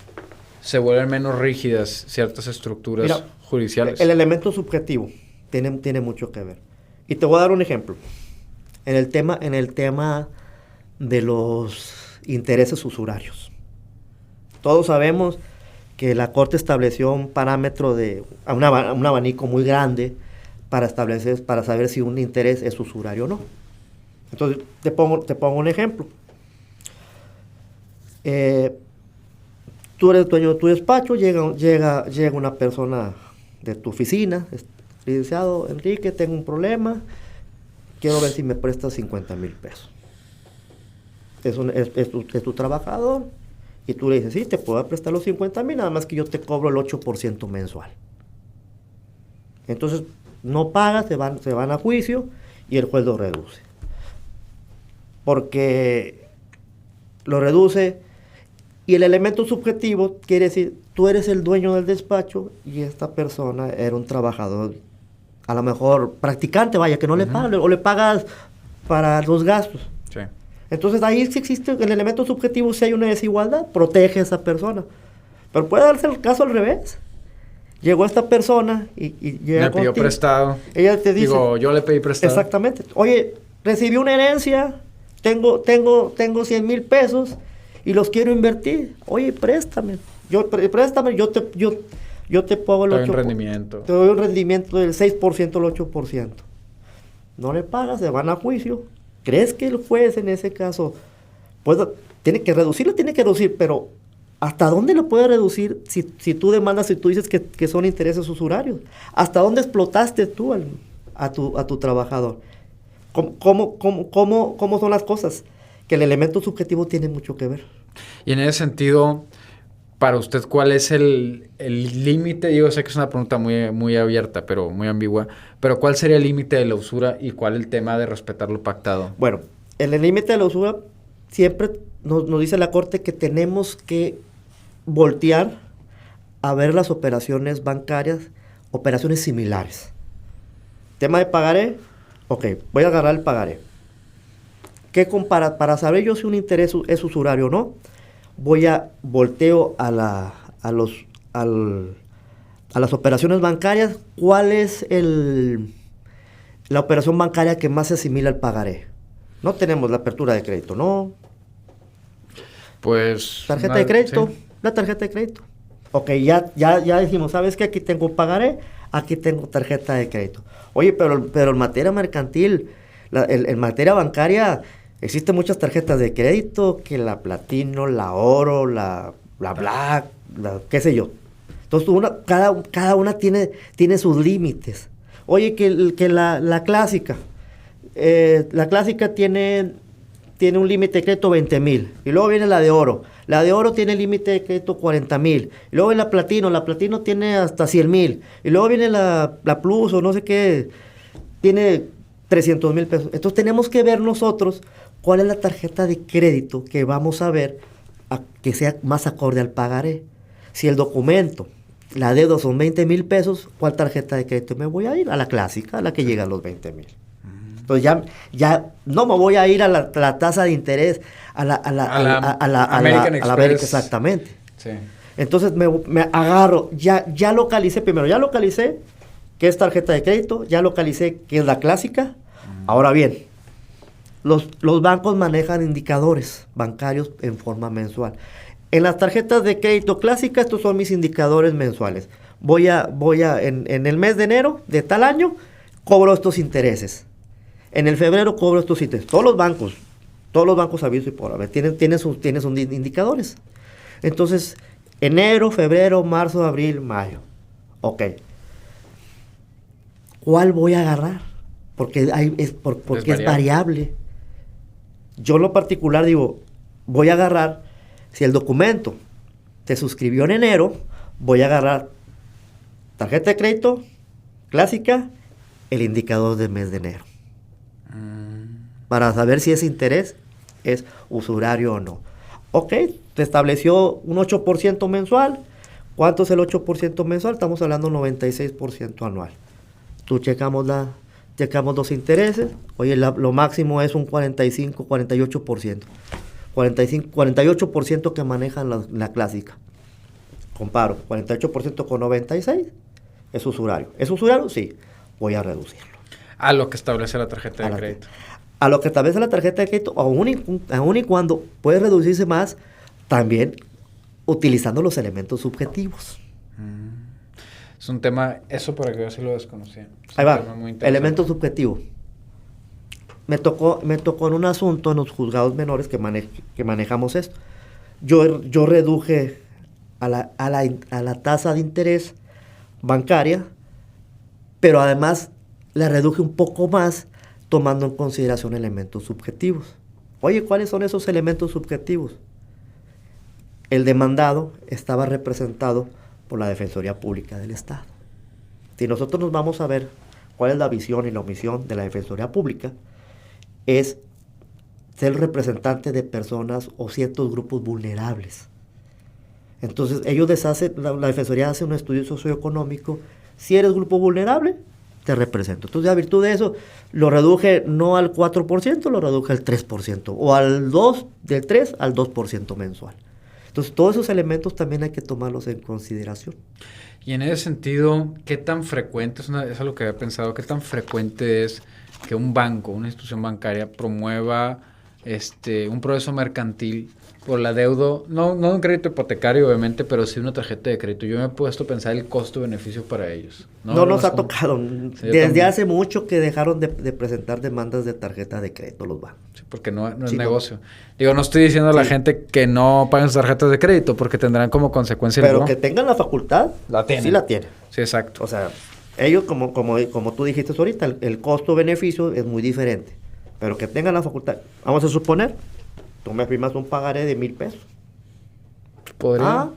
se vuelven menos rígidas ciertas estructuras judiciales. El elemento subjetivo tiene mucho que ver. Y te voy a dar un ejemplo. En el tema de los intereses usurarios. Todos sabemos que la Corte estableció un parámetro un abanico muy grande para saber si un interés es usurario o no. Entonces, te pongo un ejemplo. Tú eres dueño de tu despacho, llega una persona de tu oficina, licenciado Enrique, tengo un problema, quiero ver si me prestas 50,000 pesos. Es tu trabajador, y tú le dices, sí, te puedo prestar los 50,000, nada más que yo te cobro el 8% mensual. Entonces, no pagas, se van a juicio, y el juez lo reduce. Porque lo reduce, y el elemento subjetivo quiere decir, tú eres el dueño del despacho, y esta persona era un trabajador, a lo mejor practicante, vaya, que no le pagas, o le pagas para los gastos. Sí. Entonces ahí sí existe el elemento subjetivo, si hay una desigualdad, protege a esa persona. Pero puede darse el caso al revés. Llegó esta persona y llega me pidió prestado. Ella te dice... yo le pedí prestado. Exactamente. Oye, recibí una herencia, tengo 100,000 pesos y los quiero invertir. Oye, préstame. Yo te pago el 8%. Un rendimiento. Te doy un rendimiento del 6% al 8%. No le pagas, se van a juicio. ¿Crees que el juez en ese caso tiene que reducir, pero ¿hasta dónde lo puede reducir si tú demandas, si tú dices que son intereses usurarios? ¿Hasta dónde explotaste tú a tu trabajador? ¿Cómo son las cosas? Que el elemento subjetivo tiene mucho que ver. Y en ese sentido, para usted, ¿cuál es el límite? Digo, sé que es una pregunta muy, muy abierta, pero muy ambigua. Pero ¿cuál sería el límite de la usura y cuál el tema de respetar lo pactado? Bueno, en el límite de la usura siempre nos dice la Corte que tenemos que voltear a ver las operaciones bancarias, operaciones similares. Tema de pagaré, ok, voy a agarrar el pagaré. ¿Qué compara? Para saber yo si un interés es usurario o no, volteo a las operaciones bancarias, ¿cuál es la operación bancaria que más se asimila al pagaré? No tenemos la apertura de crédito, ¿no? Pues... Tarjeta de crédito, sí. la tarjeta de crédito. Ok, ya dijimos, ¿sabes qué? Aquí tengo un pagaré, aquí tengo tarjeta de crédito. Oye, pero en materia mercantil, en materia bancaria, existen muchas tarjetas de crédito, que la Platino, la Oro, la Black, qué sé yo. Entonces, cada una tiene sus límites. Oye, que la clásica, tiene un límite de crédito 20,000. Y luego viene la de Oro. La de Oro tiene límite de crédito 40,000. Y luego viene la Platino tiene hasta 100,000. Y luego viene la Plus o no sé qué, tiene 300,000 pesos. Entonces tenemos que ver nosotros cuál es la tarjeta de crédito que vamos a ver que sea más acorde al pagaré. Si el documento, la deuda son 20,000 pesos, ¿cuál tarjeta de crédito me voy a ir? A la clásica, a la que llega a los 20,000. Entonces ya no me voy a ir a la tasa de interés, a la American Express. América, exactamente. Sí. Entonces me agarro, ya localicé qué es tarjeta de crédito, ya localicé qué es la clásica. Ahora bien, los bancos manejan indicadores bancarios en forma mensual. En las tarjetas de crédito clásicas, estos son mis indicadores mensuales. En el mes de enero de tal año, cobro estos intereses. En el febrero cobro estos intereses. Todos los bancos aviso y por haber, tienen sus indicadores. Entonces, enero, febrero, marzo, abril, mayo. Ok. ¿Cuál voy a agarrar? Porque es variable. Yo en lo particular digo, voy a agarrar, si el documento se suscribió en enero, voy a agarrar tarjeta de crédito clásica, el indicador del mes de enero. Para saber si ese interés es usurario o no. Ok, te estableció un 8% mensual. ¿Cuánto es el 8% mensual? Estamos hablando de 96% anual. Tú checamos los intereses. Oye, lo máximo es un 48%. 48% que manejan la clásica. Comparo, 48% con 96 es usurario. ¿Es usurario? Sí. Voy a reducirlo. A lo que establece la tarjeta de crédito. A lo que establece la tarjeta de crédito, aún y cuando puede reducirse más, también utilizando los elementos subjetivos. Es un tema, eso por aquí yo sí lo desconocía. Ahí va, elemento subjetivo. Me tocó en un asunto en los juzgados menores que manejamos esto. Yo reduje a la tasa de interés bancaria, pero además la reduje un poco más tomando en consideración elementos subjetivos. Oye, ¿cuáles son esos elementos subjetivos? El demandado estaba representado por la Defensoría Pública del Estado. Si nosotros nos vamos a ver cuál es la visión y la omisión de la Defensoría Pública, es ser representante de personas o ciertos grupos vulnerables. Entonces, la Defensoría hace un estudio socioeconómico. Si eres grupo vulnerable, te represento. Entonces, a virtud de eso, lo reduje no al 4%, lo reduje al 3%, o del 3 al 2% mensual. Entonces, todos esos elementos también hay que tomarlos en consideración. Y en ese sentido, ¿qué tan frecuente, es algo que había pensado, qué tan frecuente es que un banco, una institución bancaria, promueva un proceso mercantil por la deuda, no un crédito hipotecario obviamente, pero sí una tarjeta de crédito? Yo me he puesto a pensar el costo-beneficio para ellos. No nos ha tocado. Desde hace mucho que dejaron de presentar demandas de tarjeta de crédito los bancos. Sí, porque no es negocio. Digo, no estoy diciendo a la gente que no paguen sus tarjetas de crédito, porque tendrán como consecuencia... Pero que tengan la facultad, la tienen. Sí la tienen. Sí, exacto. O sea, ellos, como tú dijiste ahorita, el costo-beneficio es muy diferente. Pero que tengan la facultad. Vamos a suponer, tú me firmas un pagaré de 1,000 pesos. podría.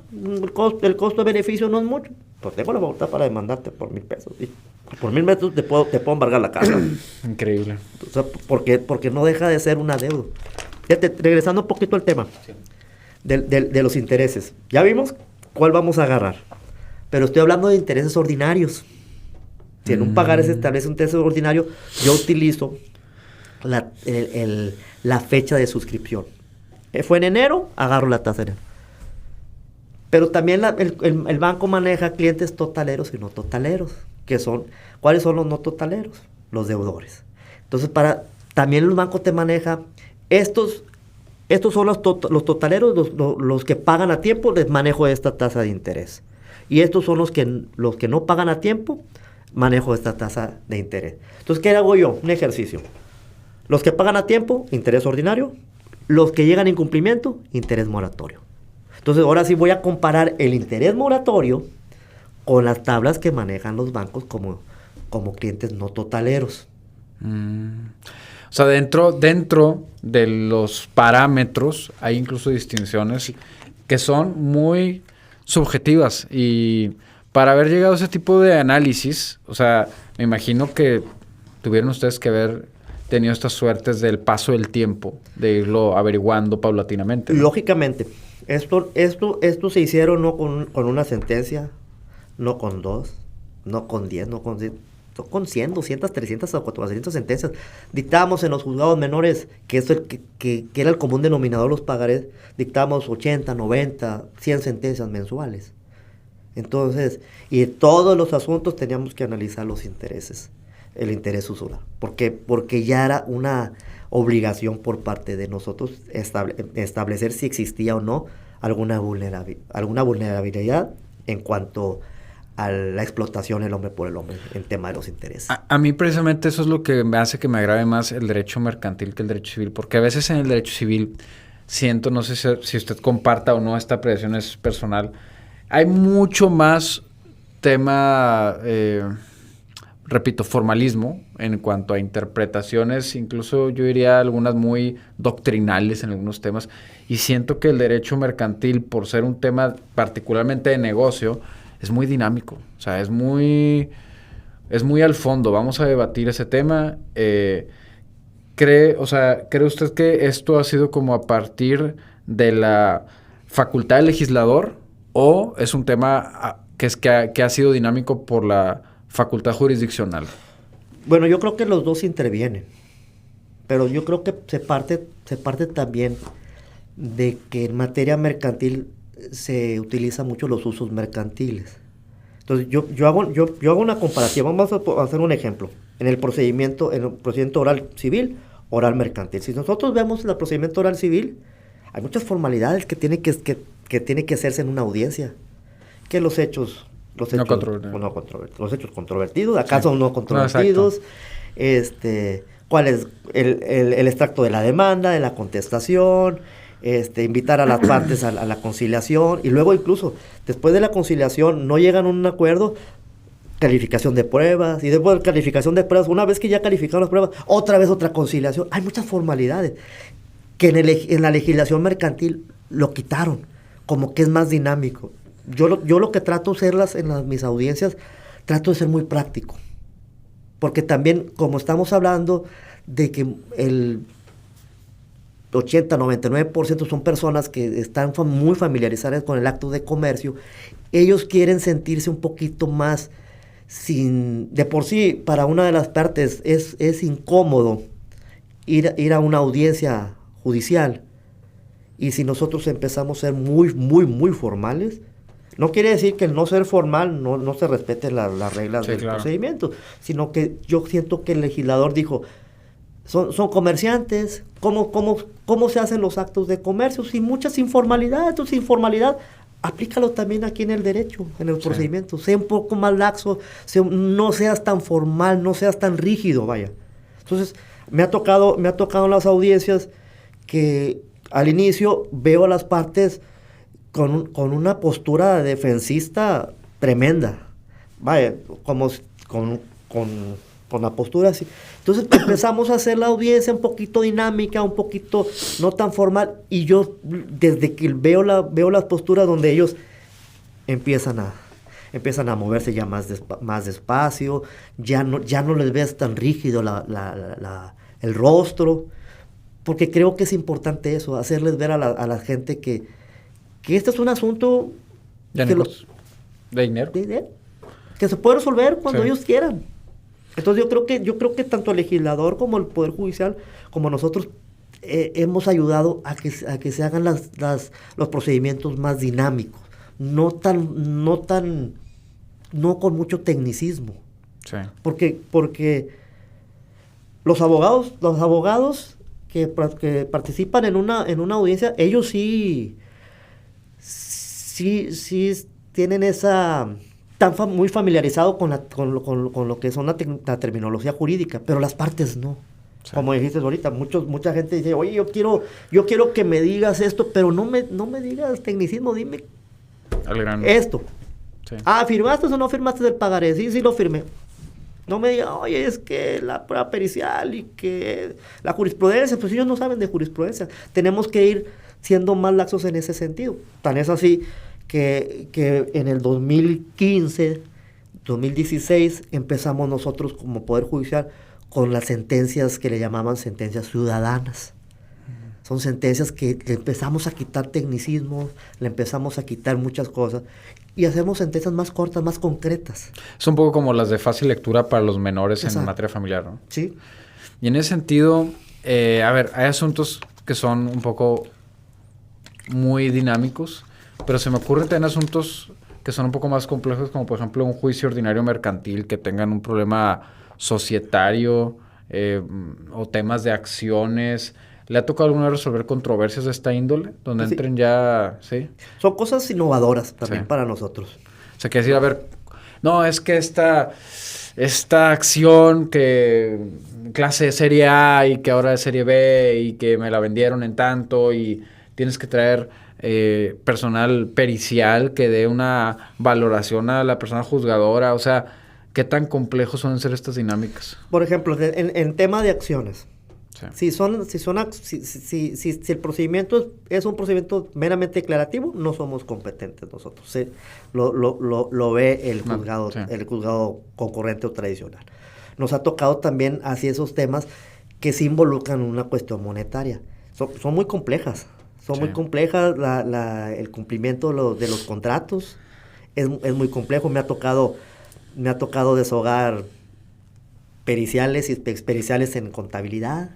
El costo-beneficio no es mucho. Pues tengo la voluntad para demandarte por $1,000. Y por $1,000 te puedo embargar la casa. Increíble. O sea, porque no deja de ser una deuda. Fíjate, regresando un poquito al tema de los intereses. Ya vimos cuál vamos a agarrar. Pero estoy hablando de intereses ordinarios. Si en un pagar se establece un interés ordinario, yo utilizo la fecha de suscripción. Fue en enero, agarro la tasa de enero. Pero también el banco maneja clientes totaleros y no totaleros. ¿Cuáles son los no totaleros? Los deudores. Entonces, también el banco te maneja estos son los totaleros, los que pagan a tiempo, les manejo esta tasa de interés. Y estos son los que no pagan a tiempo, manejo esta tasa de interés. Entonces, ¿qué hago yo? Un ejercicio. Los que pagan a tiempo, interés ordinario. Los que llegan a incumplimiento, interés moratorio. Entonces, ahora sí voy a comparar el interés moratorio con las tablas que manejan los bancos como clientes no totaleros. O sea, dentro de los parámetros hay incluso distinciones que son muy subjetivas. Y para haber llegado a ese tipo de análisis, o sea, me imagino que tuvieron ustedes que haber tenido estas suertes del paso del tiempo, de irlo averiguando paulatinamente, ¿no? Lógicamente. Esto se hicieron no con una sentencia, no con 2, no con 10, no con 100, 200, 300 o 400 sentencias. Dictábamos en los juzgados menores, que era el común denominador los pagarés, dictábamos 80, 90, 100 sentencias mensuales. Entonces, y en todos los asuntos teníamos que analizar los intereses, el interés usural, porque ya era una obligación por parte de nosotros establecer si existía o no alguna vulnerabilidad en cuanto a la explotación el hombre por el hombre en tema de los intereses. A mí precisamente eso es lo que me hace que me agrave más el derecho mercantil que el derecho civil, porque a veces en el derecho civil siento, no sé si usted comparta o no, esta apreciación es personal, hay mucho más tema, repito, formalismo en cuanto a interpretaciones, incluso yo diría algunas muy doctrinales en algunos temas, y siento que el derecho mercantil, por ser un tema particularmente de negocio, es muy dinámico, o sea, es muy al fondo. Vamos a debatir ese tema. ¿Cree usted que esto ha sido como a partir de la facultad del legislador o es un tema que ha sido dinámico por la facultad jurisdiccional? Bueno, yo creo que los dos intervienen, pero yo creo que se parte también de que en materia mercantil se utilizan mucho los usos mercantiles. Entonces, yo hago una comparativa. Vamos a hacer un ejemplo. En el procedimiento oral civil, oral mercantil. Si nosotros vemos el procedimiento oral civil, hay muchas formalidades que tiene que hacerse en una audiencia. Que los hechos no controvertidos. Los hechos controvertidos, ¿acaso sí, no controvertidos? No, ¿cuál es el extracto de la demanda, de la contestación? Invitar a las partes a la conciliación, y luego incluso después de la conciliación no llegan a un acuerdo, calificación de pruebas, y después de calificación de pruebas, una vez que ya calificaron las pruebas, otra vez otra conciliación. Hay muchas formalidades que en la legislación mercantil lo quitaron, como que es más dinámico. Yo lo que trato de hacerlas en mis audiencias, trato de ser muy práctico, porque también como estamos hablando de que el 80, 99% son personas que están muy familiarizadas con el acto de comercio. Ellos quieren sentirse un poquito más de por sí, para una de las partes es incómodo ir a una audiencia judicial. Y si nosotros empezamos a ser muy, muy, muy formales, no quiere decir que el no ser formal no se respeten las reglas del procedimiento, sino que yo siento que el legislador dijo, son comerciantes, ¿cómo se hacen los actos de comercio? Sin muchas informalidades. Entonces, informalidad, aplícalo también aquí en el derecho, en el procedimiento. Sea un poco más laxo, no seas tan formal, no seas tan rígido, vaya. Entonces, me ha tocado en las audiencias que al inicio veo a las partes con una postura defensista tremenda. Vaya, como con con la postura así. Entonces empezamos a hacer la audiencia un poquito dinámica, un poquito no tan formal, y yo desde que veo las posturas donde ellos empiezan a moverse ya más despacio, ya no les ves tan rígido el rostro, porque creo que es importante eso, hacerles ver a la gente que este es un asunto de dinero, que se puede resolver cuando sí. ellos quieran. Entonces yo creo que tanto el legislador como el Poder Judicial, como nosotros, hemos ayudado a que se hagan los procedimientos más dinámicos, no con mucho tecnicismo. Sí. Porque los abogados que participan en una audiencia, ellos sí tienen están muy familiarizados con lo que son la terminología jurídica, pero las partes no. Sí. Como dijiste ahorita, mucha gente dice, oye, yo quiero que me digas esto, pero no me digas tecnicismo, dime esto. Sí. ¿Firmaste o no firmaste el pagaré? Sí, lo firmé. No me digan, oye, es que la prueba pericial y que la jurisprudencia, pues ellos no saben de jurisprudencia. Tenemos que ir siendo más laxos en ese sentido. Tan es así que en el 2015, 2016, empezamos nosotros como Poder Judicial con las sentencias que le llamaban sentencias ciudadanas. Son sentencias que le empezamos a quitar tecnicismos, le empezamos a quitar muchas cosas y hacemos sentencias más cortas, más concretas. Es un poco como las de fácil lectura para los menores. Exacto. En materia familiar, ¿no? Sí. Y en ese sentido, hay asuntos que son un poco muy dinámicos, pero se me ocurren también asuntos que son un poco más complejos, como por ejemplo un juicio ordinario mercantil, que tengan un problema societario o temas de acciones. ¿Le ha tocado alguna vez resolver controversias de esta índole? Donde sí. Entren ya... ¿sí? Son cosas innovadoras también sí. Para nosotros. O sea, que decir, a ver... No, es que esta acción que... clase de serie A y que ahora es serie B y que me la vendieron en tanto y tienes que traer personal pericial que dé una valoración a la persona juzgadora. O sea, ¿qué tan complejos suelen ser estas dinámicas? Por ejemplo, en tema de acciones... Sí. Si el procedimiento es un procedimiento meramente declarativo, no somos competentes nosotros. ¿Sí? Lo ve el juzgado, sí. El juzgado concurrente o tradicional. Nos ha tocado también así esos temas que se involucran en una cuestión monetaria. Son muy complejas. Son sí. Muy complejas. El cumplimiento de los contratos es muy complejo. Me ha tocado deshogar periciales y expericiales en contabilidad,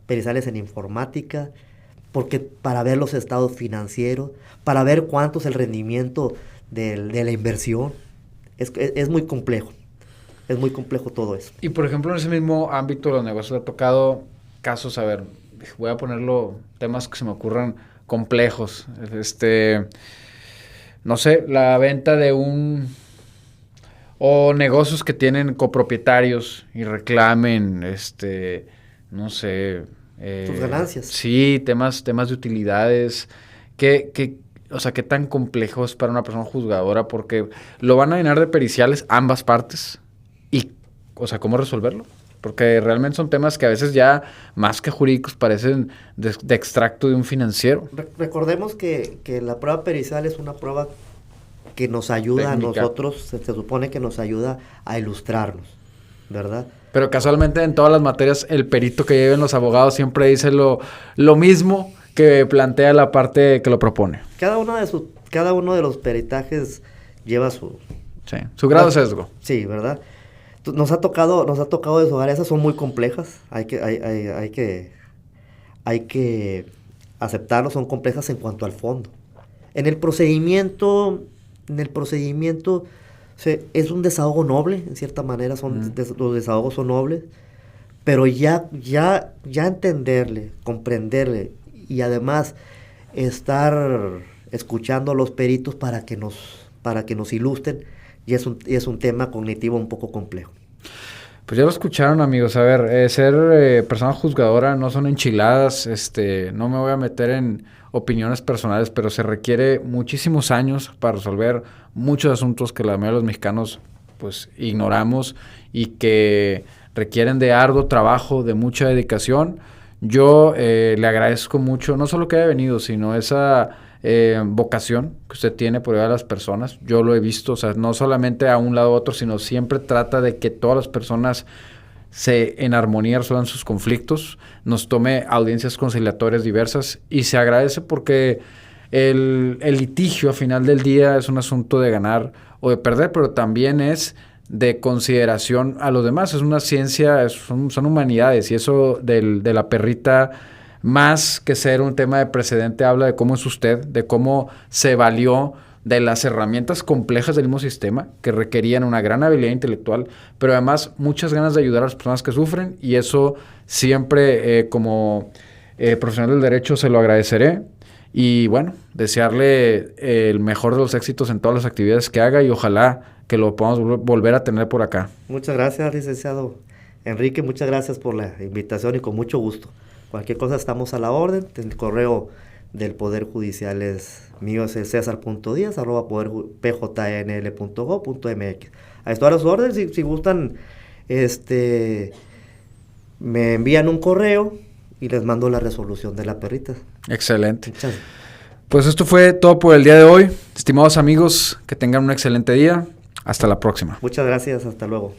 periciales en informática, porque para ver los estados financieros, para ver cuánto es el rendimiento de la inversión, es muy complejo. Es muy complejo todo eso. Y por ejemplo, en ese mismo ámbito de los negocios, ¿le ha tocado casos, a ver, voy a ponerlo, temas que se me ocurran complejos, no sé, la venta de o negocios que tienen copropietarios y reclamen, no sé... sus ganancias. Sí, temas de utilidades. O sea, ¿qué tan complejo es para una persona juzgadora? Porque lo van a llenar de periciales ambas partes. Y, o sea, ¿cómo resolverlo? Porque realmente son temas que a veces ya, más que jurídicos, parecen de extracto de un financiero. Recordemos que la prueba pericial es una prueba que nos ayuda técnica. A nosotros, se supone que nos ayuda a ilustrarnos, ¿verdad? Pero casualmente en todas las materias el perito que lleven los abogados siempre dice lo mismo que plantea la parte que lo propone. Cada uno de los peritajes lleva su grado de sesgo. Sí, ¿verdad? Nos ha tocado deshogar, esas son muy complejas, hay que aceptarlo, son complejas en cuanto al fondo. En el procedimiento es un desahogo noble, en cierta manera los desahogos son nobles, pero ya entenderle, comprenderle y además estar escuchando a los peritos para que nos ilustren, y es un tema cognitivo un poco complejo. Pues ya lo escucharon, amigos. A ver, ser persona juzgadora no son enchiladas. No me voy a meter en opiniones personales, pero se requiere muchísimos años para resolver muchos asuntos que la mayoría de los mexicanos pues ignoramos y que requieren de arduo trabajo, de mucha dedicación. Yo le agradezco mucho, no solo que haya venido, sino esa vocación que usted tiene por ayudar a las personas. Yo lo he visto, o sea, no solamente a un lado u otro, sino siempre trata de que todas las personas en armonía resuelvan sus conflictos, nos tome audiencias conciliatorias diversas y se agradece porque el litigio a final del día es un asunto de ganar o de perder, pero también es de consideración a los demás. Es una ciencia, son humanidades y eso de la perrita, más que ser un tema de precedente, habla de cómo es usted, de cómo se valió de las herramientas complejas del mismo sistema que requerían una gran habilidad intelectual, pero además muchas ganas de ayudar a las personas que sufren y eso siempre como profesional del derecho se lo agradeceré y bueno, desearle el mejor de los éxitos en todas las actividades que haga y ojalá que lo podamos volver a tener por acá. Muchas gracias, licenciado Enrique, muchas gracias por la invitación y con mucho gusto. Cualquier cosa estamos a la orden, el correo del Poder Judicial es mío, es el cesar.diaz@pjnl.go.mx. A esto a las órdenes, si gustan, me envían un correo y les mando la resolución de la perrita. Excelente. Pues esto fue todo por el día de hoy. Estimados amigos, que tengan un excelente día. Hasta la próxima. Muchas gracias, hasta luego.